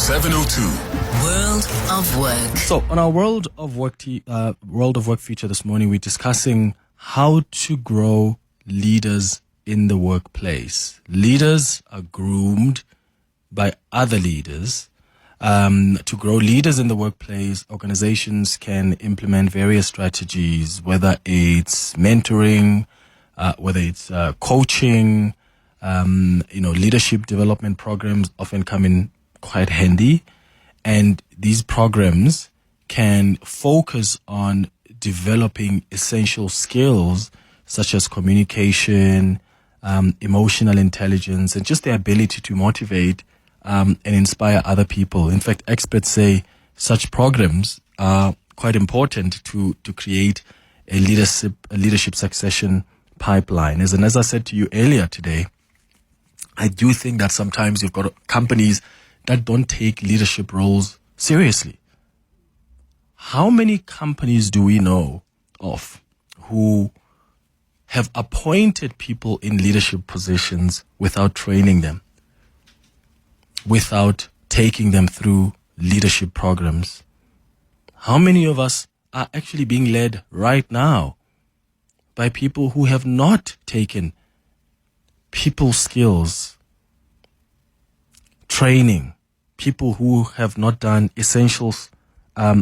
702. World of Work. So on our World of Work feature this morning, we're discussing how to grow leaders in the workplace. Leaders are groomed by other leaders. To grow leaders in the workplace, organizations can implement various strategies, whether it's mentoring, whether it's coaching, leadership development programs often come in quite handy. And these programs can focus on developing essential skills such as communication, emotional intelligence, and just the ability to motivate and inspire other people. In fact, experts say such programs are quite important to create a leadership succession pipeline. As I said to you earlier today, I do think that sometimes you've got companies that don't take leadership roles seriously. How many companies do we know of who have appointed people in leadership positions without training them, without taking them through leadership programs? How many of us are actually being led right now by people who have not taken people skills training, people who have not done essential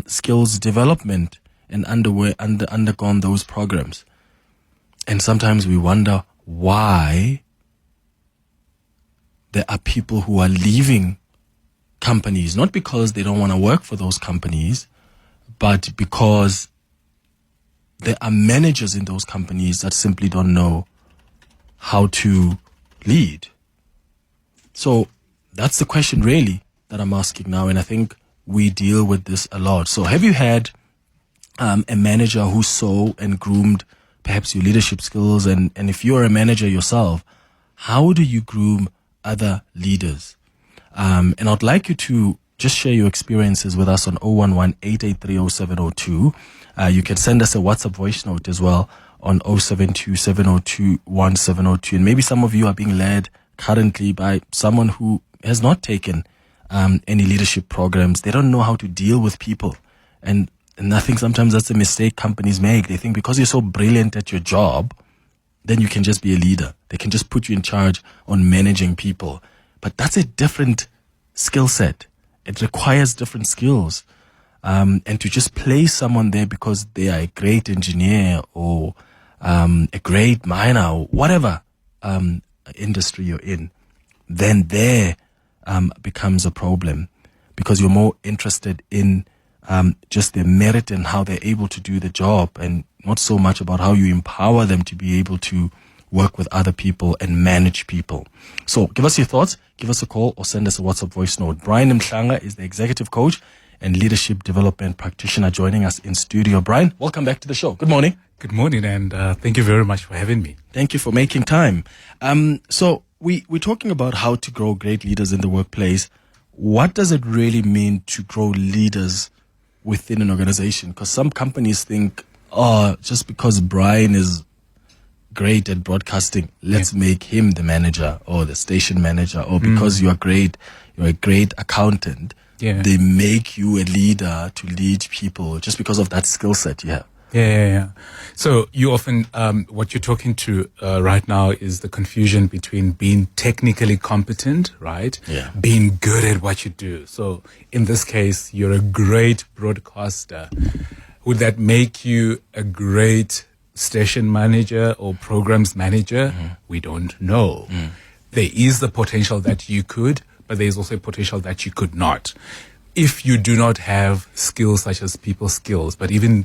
skills development and undergone those programs? And sometimes we wonder why there are people who are leaving companies, not because they don't want to work for those companies, but because there are managers in those companies that simply don't know how to lead. So that's the question really that I'm asking now, and I think we deal with this a lot. So have you had a manager who saw and groomed perhaps your leadership skills? And if you're a manager yourself, how do you groom other leaders? And I'd like you to just share your experiences with us on 011-883-0702. You can send us a WhatsApp voice note as well on 072-702-1702. And maybe some of you are being led currently by someone who has not taken any leadership programs. They don't know how to deal with people. And I think sometimes that's a mistake companies make. They think because you're so brilliant at your job, then you can just be a leader. They can just put you in charge on managing people. But that's a different skill set. It requires different skills. And to just place someone there because they are a great engineer or a great miner or whatever industry you're in, then there becomes a problem, because you're more interested in just their merit and how they're able to do the job, and not so much about how you empower them to be able to work with other people and manage people. So give us your thoughts, give us a call, or send us a WhatsApp voice note. Brian Mhlanga is the executive coach and leadership development practitioner joining us in studio. Brian, welcome back to the show. Good morning. Good morning, and thank you very much for having me. Thank you for making time. So we're talking about how to grow great leaders in the workplace. What does it really mean to grow leaders within an organization? Because some companies think, just because Brian is great at broadcasting, let's make him the manager or the station manager, or because you're a great accountant, they make you a leader to lead people just because of that skill set you have. Yeah. So you often, what you're talking to right now is the confusion between being technically competent, right? Yeah. Being good at what you do. So in this case, you're a great broadcaster. Would that make you a great station manager or programs manager? We don't know. There is the potential that you could, but there's also a potential that you could not. If you do not have skills such as people skills, but even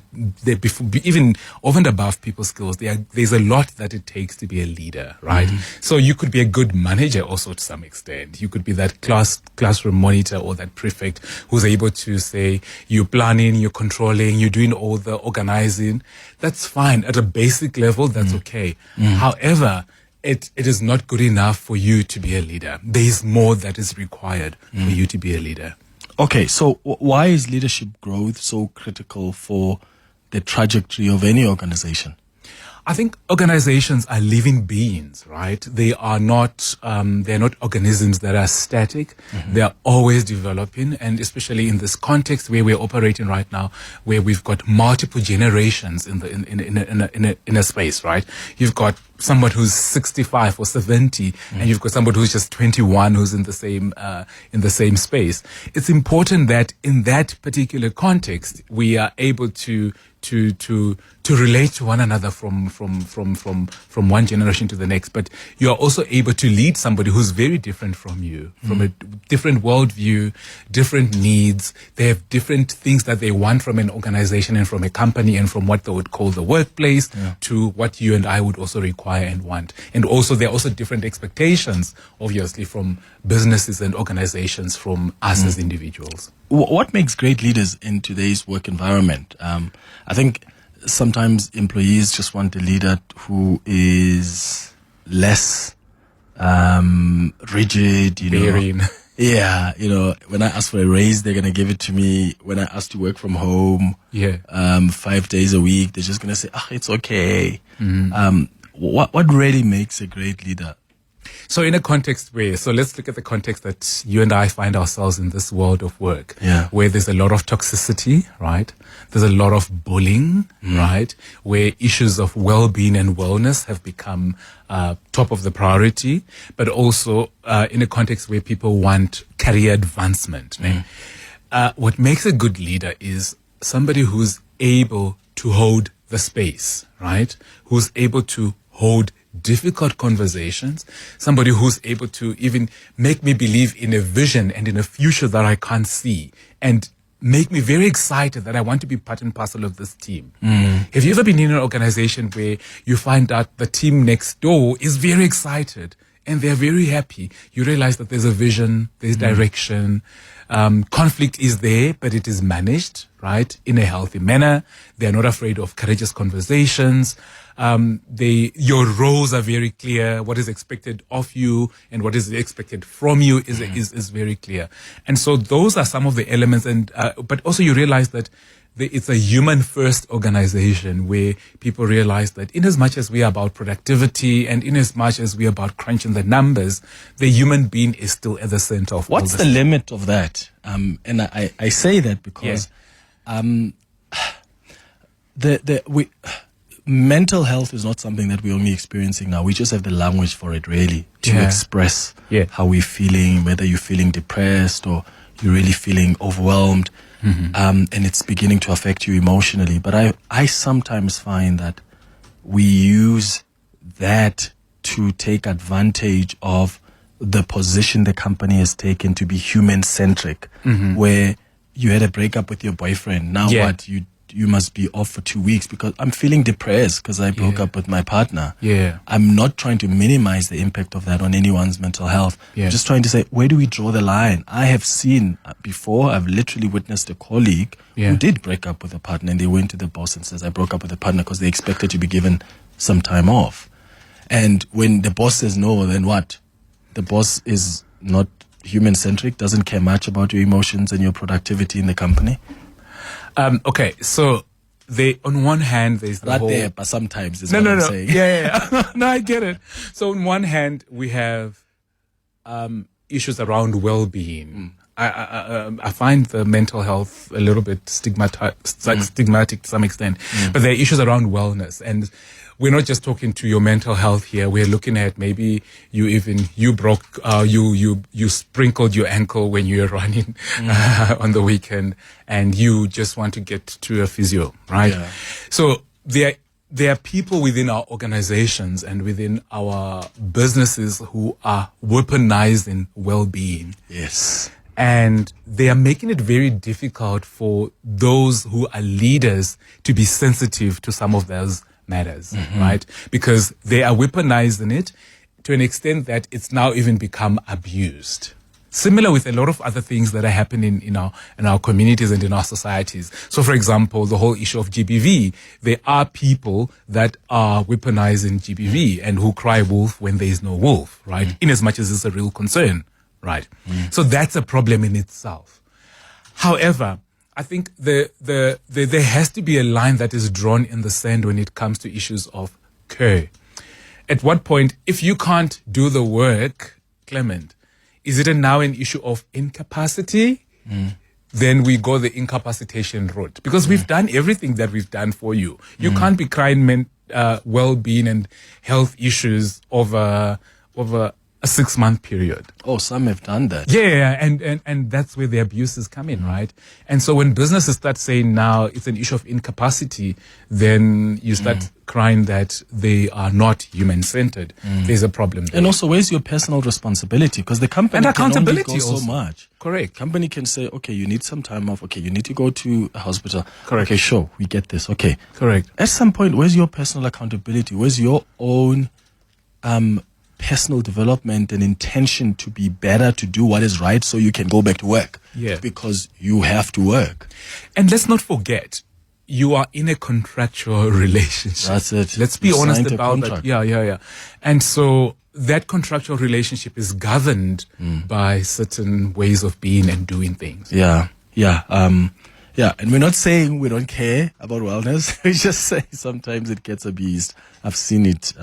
over and above people skills, there's a lot that it takes to be a leader, right? So you could be a good manager also to some extent. You could be that classroom monitor or that prefect who's able to say, you're planning, you're controlling, you're doing all the organizing. That's fine. At a basic level, that's okay. However, it is not good enough for you to be a leader. There is more that is required for you to be a leader. Okay, so why is leadership growth so critical for the trajectory of any organization? I think organizations are living beings, right? They are not, they're not organisms that are static. They are always developing, and especially in this context where we're operating right now, where we've got multiple generations in a space, right? You've got somebody who's 65 or 70, and you've got somebody who's just 21 who's in the same space. It's important that in that particular context, we are able to relate to one another from one generation to the next. But you are also able to lead somebody who's very different from you, from a different worldview, different needs. They have different things that they want from an organization and from a company and from what they would call the workplace to what you and I would also require and want. And also there are also different expectations, obviously, from businesses and organizations from us as individuals. What makes great leaders in today's work environment? I think sometimes employees just want a leader who is less rigid, Bearing. Yeah, when I ask for a raise, they're going to give it to me. When I ask to work from home, 5 days a week, they're just going to say, it's okay. What really makes a great leader? So in a context so let's look at the context that you and I find ourselves in this world of work, where there's a lot of toxicity, right? There's a lot of bullying, right? Where issues of well-being and wellness have become top of the priority, but also in a context where people want career advancement. What makes a good leader is somebody who's able to hold the space, right? Who's able to hold difficult conversations, somebody who's able to even make me believe in a vision and in a future that I can't see, and make me very excited that I want to be part and parcel of this team. Have you ever been in an organization where you find out the team next door is very excited and they're very happy? You realize that there's a vision, there's direction, conflict is there, but it is managed, right, in a healthy manner. They're not afraid of courageous conversations. Your roles are very clear. What is expected of you and what is expected from you is very clear. And so those are some of the elements. And but also you realize that it's a human first organization where people realize that in as much as we are about productivity and in as much as we are about crunching the numbers, the human being is still at the center of what's the limit of that? And I say that because mental health is not something that we're only experiencing now. We just have the language for it, really, to express how we're feeling, whether you're feeling depressed or you're really feeling overwhelmed, and it's beginning to affect you emotionally. But I sometimes find that we use that to take advantage of the position the company has taken to be human-centric, where you had a breakup with your boyfriend. Now what? You must be off for 2 weeks because I'm feeling depressed because I broke up with my partner. I'm not trying to minimize the impact of that on anyone's mental health. I'm just trying to say, where do we draw the line? I have seen before, I've literally witnessed a colleague who did break up with a partner, and they went to the boss and says, I broke up with a partner because they expected to be given some time off. And when the boss says no, then what? The boss is not human-centric, doesn't care much about your emotions and your productivity in the company. Okay, so on one hand, there's the whole... there, but sometimes is what I'm saying. No, I get it. So on one hand, we have issues around well-being. I find the mental health a little bit stigmatic to some extent, but there are issues around wellness, and we're not just talking to your mental health here. We're looking at maybe you sprinkled your ankle when you were running on the weekend, and you just want to get to a physio, right? So there are people within our organizations and within our businesses who are weaponizing well-being. Yes. And they are making it very difficult for those who are leaders to be sensitive to some of those matters, right? Because they are weaponizing it to an extent that it's now even become abused. Similar with a lot of other things that are happening in our communities and in our societies. So, for example, the whole issue of GBV. There are people that are weaponizing GBV and who cry wolf when there is no wolf, right? In as much as it's a real concern, right? So that's a problem in itself. However, I think there has to be a line that is drawn in the sand when it comes to issues of occur. At what point, if you can't do the work, Clement, is it now an issue of incapacity? Then we go the incapacitation route, because we've done everything that we've done for you. You can't be crying well-being and health issues over a 6-month period. Oh, some have done that. Yeah, and that's where the abuses come in, right? And so when businesses start saying now it's an issue of incapacity, then you start crying that they are not human-centered. There's a problem there. And also, where's your personal responsibility? Because the company And accountability can only go also. so much. Correct. Company can say, okay, you need some time off. Okay, you need to go to a hospital. Correct. Okay, sure, we get this. Okay. Correct. At some point, where's your personal accountability? Where's your own personal development and intention to be better, to do what is right so you can go back to work? Yeah. Because you have to work. And let's not forget, you are in a contractual relationship. That's it. Let's be You honest signed a about that. contract. Yeah. And so that contractual relationship is governed by certain ways of being and doing things. Yeah. And we're not saying we don't care about wellness. We just say sometimes it gets abused. I've seen it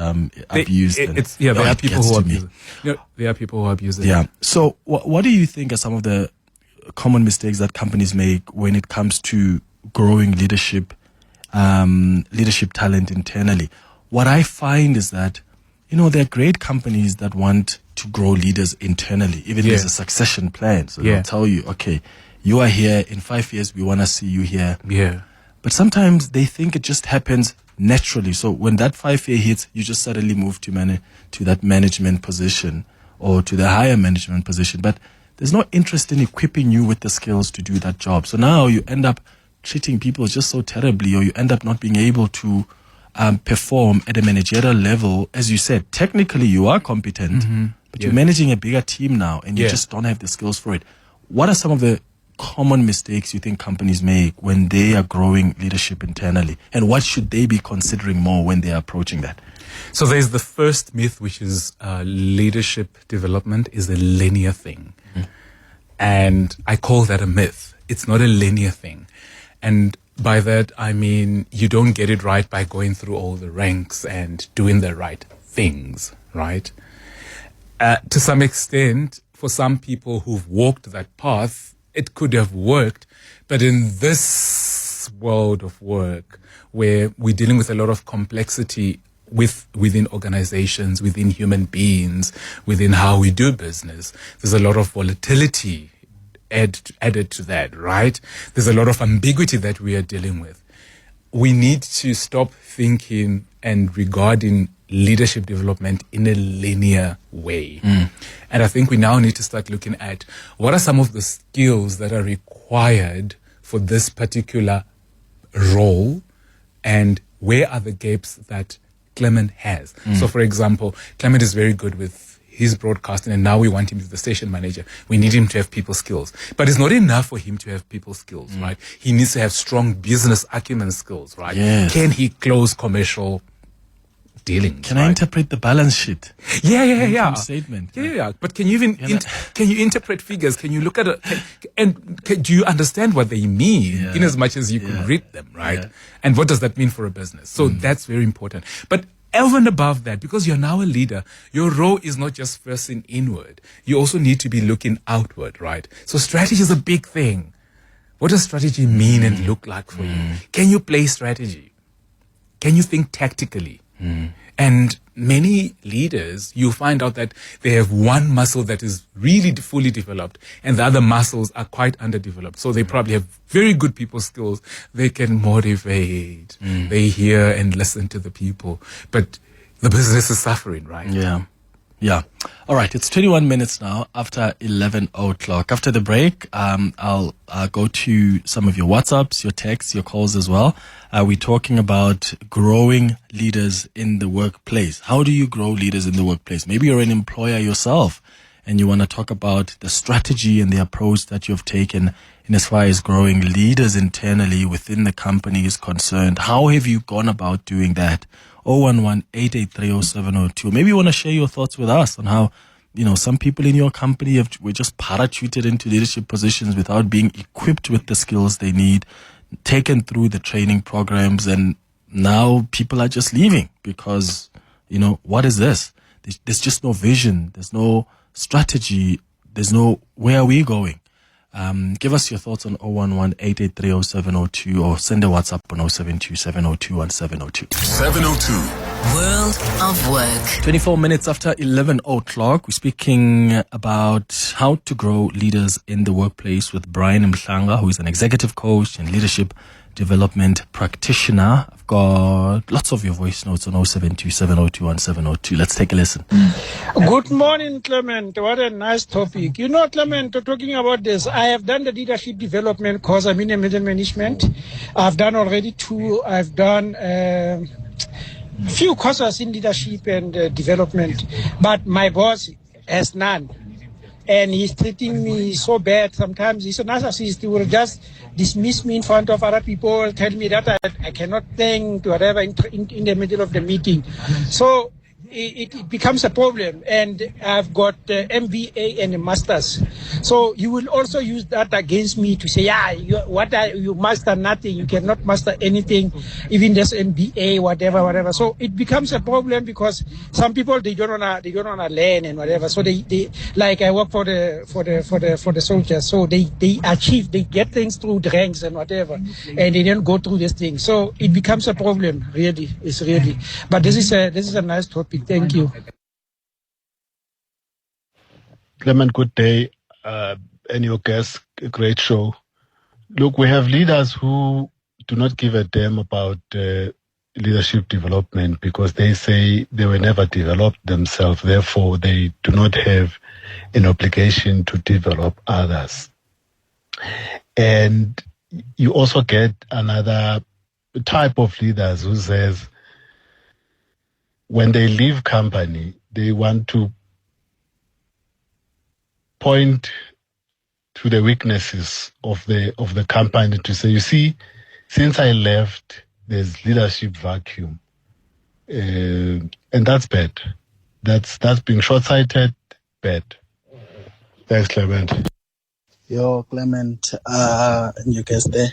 abused. There are people who abuse it. There are people who abuse it. Yeah. So what do you think are some of the common mistakes that companies make when it comes to growing leadership talent internally? What I find is that, there are great companies that want to grow leaders internally, even there's a succession plan. So they'll tell you, okay, you are here, in 5 years, we want to see you here. Yeah. But sometimes they think it just happens naturally. So when that 5-year hits, you just suddenly move to that management position or to the higher management position. But there's no interest in equipping you with the skills to do that job. So now you end up treating people just so terribly, or you end up not being able to perform at a managerial level. As you said, technically you are competent, but you're managing a bigger team now and you just don't have the skills for it. What are some of the common mistakes you think companies make when they are growing leadership internally, and what should they be considering more when they are approaching that? So there's the first myth, which is leadership development is a linear thing. And I call that a myth. It's not a linear thing. And by that, I mean, you don't get it right by going through all the ranks and doing the right things, right? To some extent, for some people who've walked that path, it could have worked. But in this world of work, where we're dealing with a lot of complexity within organizations, within human beings, within how we do business, there's a lot of volatility added to that, right? There's a lot of ambiguity that we are dealing with. We need to stop thinking and regarding leadership development in a linear way. And I think we now need to start looking at what are some of the skills that are required for this particular role, and where are the gaps that Clement has. So for example, Clement is very good with his broadcasting, and now we want him to be the station manager. We need him to have people skills. But it's not enough for him to have people skills, right? He needs to have strong business acumen skills, right? Yes. Can he close commercial dealings? Can I interpret the balance sheet? Yeah. Income statement. Yeah. But can you even can you interpret figures? Can you look at it? Do you understand what they mean in as much as you can read them, right? Yeah. And what does that mean for a business? So that's very important. But over and above that, because you're now a leader, your role is not just facing inward. You also need to be looking outward, right? So strategy is a big thing. What does strategy mean and look like for you? Can you play strategy? Can you think tactically? And many leaders, you find out that they have one muscle that is really fully developed and the other muscles are quite underdeveloped. So they probably have very good people skills. They can motivate. They hear and listen to the people. But the business is suffering, right? Yeah. All right. It's 21 minutes now after 11 o'clock. After the break, I'll go to some of your WhatsApps, your texts, your calls as well. We're talking about growing leaders in the workplace. How do you grow leaders in the workplace? Maybe you're an employer yourself and you want to talk about the strategy and the approach that you've taken in as far as growing leaders internally within the company is concerned. How have you gone about doing that? 011-883-0702. Maybe you want to share your thoughts with us on how, some people in your company were just parachuted into leadership positions without being equipped with the skills they need, taken through the training programs, and now people are just leaving because, what is this? There's just no vision. There's no strategy. There's no, where are we going? Give us your thoughts on 011-883-0702 or send a WhatsApp on 072-702-1702. 702. World of Work. 24 minutes after 11 o'clock, we're speaking about how to grow leaders in the workplace with Brian Mhlanga, who is an executive coach and leadership development practitioner. I've got lots of your voice notes on 072-702-1702. Let's take a listen. Good morning, Clement. What a nice topic. Clement, talking about this, I have done the leadership development course. I'm in the middle management. I've done already 2. I've done few courses in leadership and development, but my boss has none. And he's treating me so bad. Sometimes he's a narcissist. He will just dismiss me in front of other people, tell me that I cannot think, whatever, in the middle of the meeting. So it becomes a problem. And I've got MBA and a master's. So you will also use that against me to say, you master nothing. You cannot master anything, even just MBA, whatever. So it becomes a problem because some people, they don't wanna learn and whatever. So they like I work for the soldiers. So they get things through the ranks and whatever, and they don't go through this thing. So it becomes a problem. Really, it's really. But this is a nice topic. Thank you. Clement, good day. And your guest, a great show. Look, we have leaders who do not give a damn about leadership development because they say they were never developed themselves. Therefore, they do not have an obligation to develop others. And you also get another type of leaders who says, when they leave company, they want to point to the weaknesses of the company to say, you see, since I left, there's leadership vacuum, and that's bad. That's being short-sighted, bad. Thanks, Clement. Yo, Clement, and your guest there.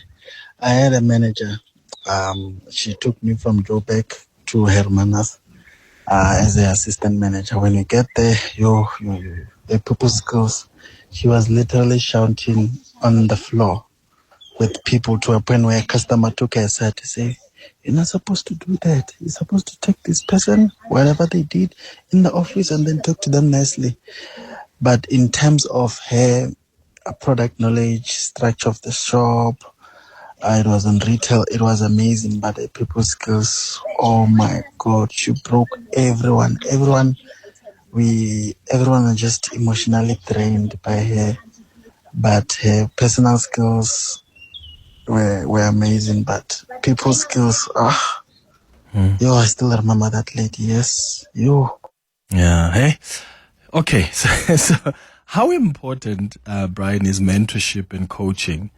I had a manager. She took me from Joburg to Hermanus as the assistant manager. When you get there, the people skills. She was literally shouting on the floor with people to a point where a customer took her aside to say, "You're not supposed to do that. You're supposed to take this person, whatever they did in the office, and then talk to them nicely." But in terms of her product knowledge, structure of the shop, it was on retail, it was amazing. But the people skills, oh my God, she broke everyone. Everyone are just emotionally drained by her, but her personal skills were amazing. But people skills, I still remember that lady. Yes, Yeah. Hey. Okay. So how important, Brian, is mentorship and coaching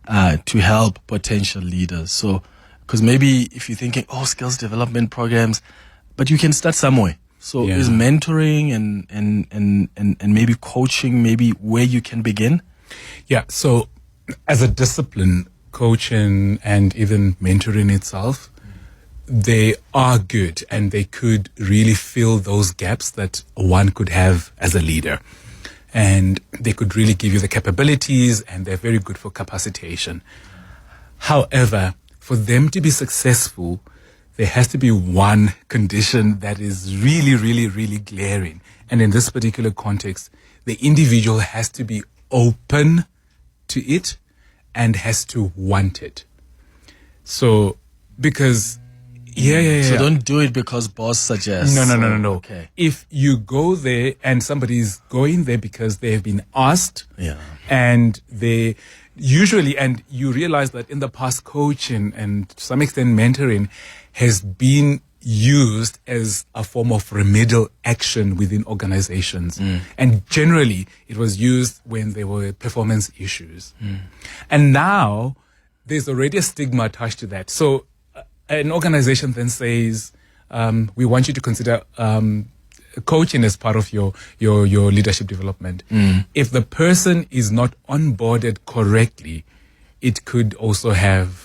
to help potential leaders? So, because maybe if you're thinking, skills development programs, but you can start somewhere. So is mentoring and maybe coaching maybe where you can begin? Yeah. So as a discipline, coaching and even mentoring itself, they are good and they could really fill those gaps that one could have as a leader. And they could really give you the capabilities and they're very good for capacitation. However, for them to be successful, there has to be one condition that is really, really, really glaring. And in this particular context, the individual has to be open to it and has to want it. So, because, So don't do it because boss suggests. No. Okay. If you go there and somebody's going there because they have been asked, and they usually, and you realize that in the past, coaching and to some extent mentoring has been used as a form of remedial action within organizations. And generally, it was used when there were performance issues. And now, there's already a stigma attached to that. So, an organization then says, we want you to consider coaching as part of your leadership development. If the person is not onboarded correctly it could also have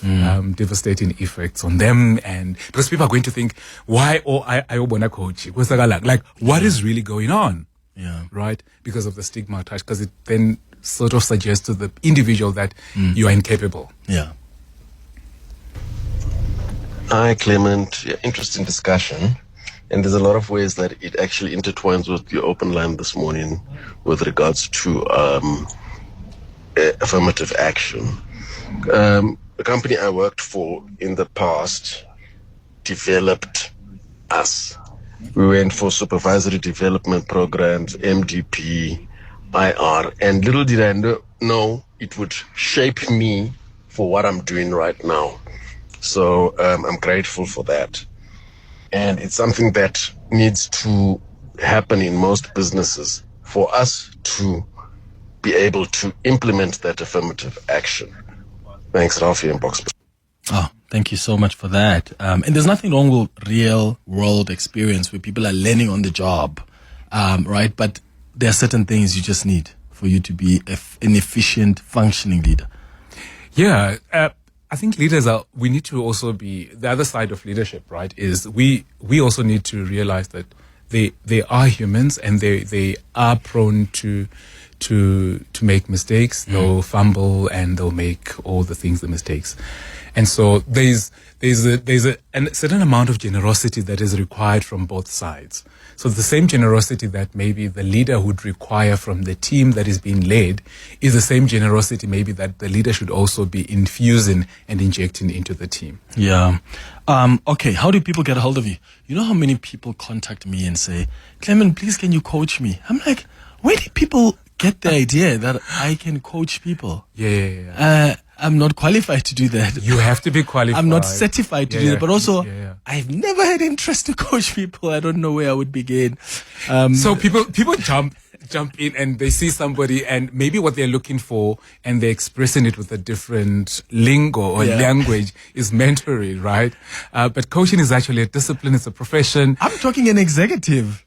devastating effects on them, and because people are going to think, why I want a coach? Like, what is really going on? Yeah. Right? Because of the stigma attached, because it then sort of suggests to the individual that you are incapable. Yeah. Hi, Clement. Yeah, interesting discussion. And there's a lot of ways that it actually intertwines with your open line this morning with regards to affirmative action. The company I worked for in the past developed us. We went for supervisory development programs, MDP, IR, and little did I know it would shape me for what I'm doing right now. So I'm grateful for that. And it's something that needs to happen in most businesses for us to be able to implement that affirmative action. Thanks, Ralphie and Box. Oh, thank you so much for that. And there's nothing wrong with real world experience where people are learning on the job, right? But there are certain things you just need for you to be an efficient, functioning leader. Yeah. I think we need to also be, the other side of leadership, right, is we also need to realize that they are humans and they are prone to make mistakes. They'll fumble and they'll make all the mistakes. And so there's a certain amount of generosity that is required from both sides. So the same generosity that maybe the leader would require from the team that is being led is the same generosity maybe that the leader should also be infusing and injecting into the team. Yeah. Okay. How do people get a hold of you? You know how many people contact me and say, Clement, please can you coach me? I'm like, where do people get the idea that I can coach people? Yeah. I'm not qualified to do that. You have to be qualified. I'm not certified to do that, but also I've never had interest to coach people. I don't know where I would begin. So people jump in and they see somebody and maybe what they're looking for and they're expressing it with a different lingo or language is mentoring, right? But coaching is actually a discipline. It's a profession. I'm talking an executive.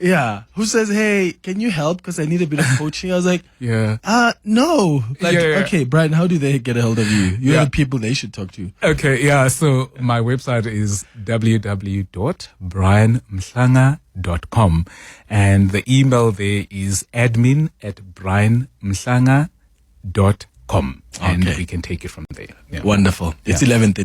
Yeah. Who says, hey, can you help? Because I need a bit of coaching. I was like, no. Like, okay, Brian, how do they get a hold of you? You're the people they should talk to. Okay, yeah. So my website is www.brianmhlanga.com. And the email there is admin@brianmhlanga.com. And we can take it from there. Yeah. Wonderful. It's 11:30.